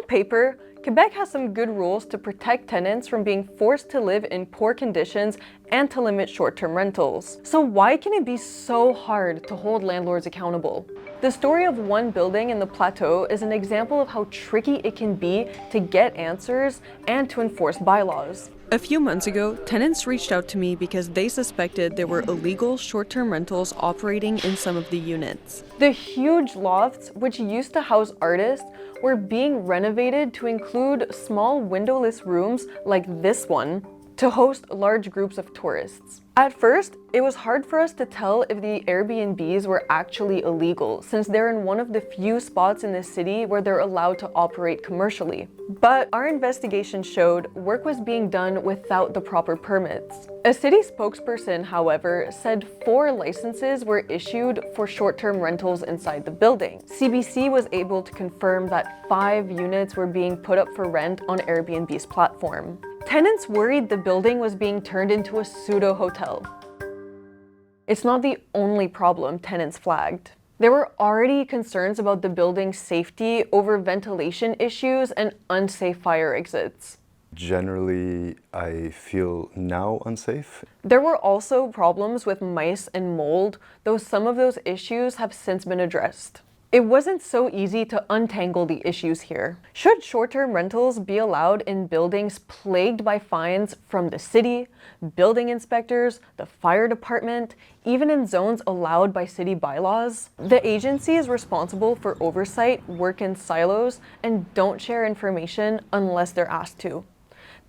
paper, Quebec has some good rules to protect tenants from being forced to live in poor conditions and to limit short-term rentals. So why can it be so hard to hold landlords accountable? The story of one building in the Plateau is an example of how tricky it can be to get answers and to enforce bylaws. A few months ago, tenants reached out to me because they suspected there were illegal short-term rentals operating in some of the units. The huge lofts, which used to house artists, were being renovated to include small windowless rooms like this one to host large groups of tourists. At first, it was hard for us to tell if the Airbnbs were actually illegal, since they're in one of the few spots in the city where they're allowed to operate commercially. But our investigation showed work was being done without the proper permits. A city spokesperson, however, said 4 licenses were issued for short-term rentals inside the building. CBC was able to confirm that 5 units were being put up for rent on Airbnb's platform. Tenants worried the building was being turned into a pseudo-hotel. It's not the only problem tenants flagged. There were already concerns about the building's safety over ventilation issues and unsafe fire exits. Generally, I feel now unsafe. There were also problems with mice and mold, though some of those issues have since been addressed. It wasn't so easy to untangle the issues here. Should short-term rentals be allowed in buildings plagued by fines from the city, building inspectors, the fire department, even in zones allowed by city bylaws? The agencies responsible for oversight work in silos and don't share information unless they're asked to.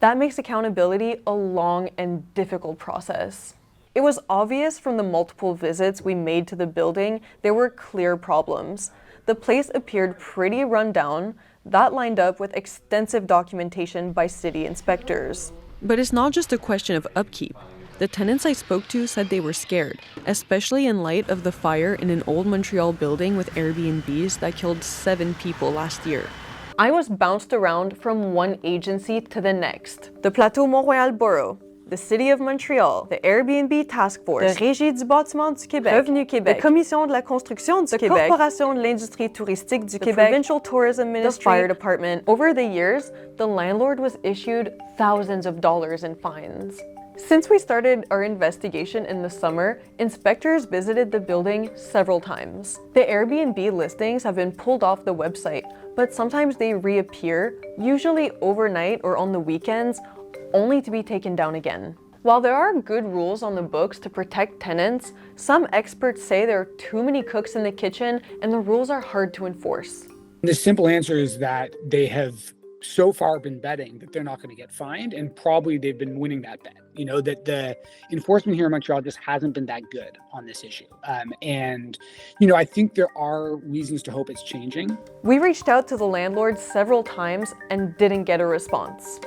That makes accountability a long and difficult process. It was obvious from the multiple visits we made to the building there were clear problems. The place appeared pretty run down. That lined up with extensive documentation by city inspectors. But it's not just a question of upkeep. The tenants I spoke to said they were scared, especially in light of the fire in an old Montreal building with Airbnbs that killed 7 people last year. I was bounced around from one agency to the next. The Plateau Montréal Borough, the City of Montreal, the Airbnb Task Force, the Régie du bâtiment du Québec, Revenu Québec, the Commission de la construction du Québec, Corporation de l'industrie touristique du Québec, the Provincial Tourism Ministry, the Fire Department. Over the years, the landlord was issued thousands of dollars in fines. Since we started our investigation in the summer, inspectors visited the building several times. The Airbnb listings have been pulled off the website, but sometimes they reappear, usually overnight or on the weekends, only to be taken down again. While there are good rules on the books to protect tenants, some experts say there are too many cooks in the kitchen and the rules are hard to enforce. The simple answer is that they have so far been betting that they're not going to get fined, and probably they've been winning that bet. You know, that the enforcement here in Montreal just hasn't been that good on this issue. And, you know, I think there are reasons to hope it's changing. We reached out to the landlord several times and didn't get a response.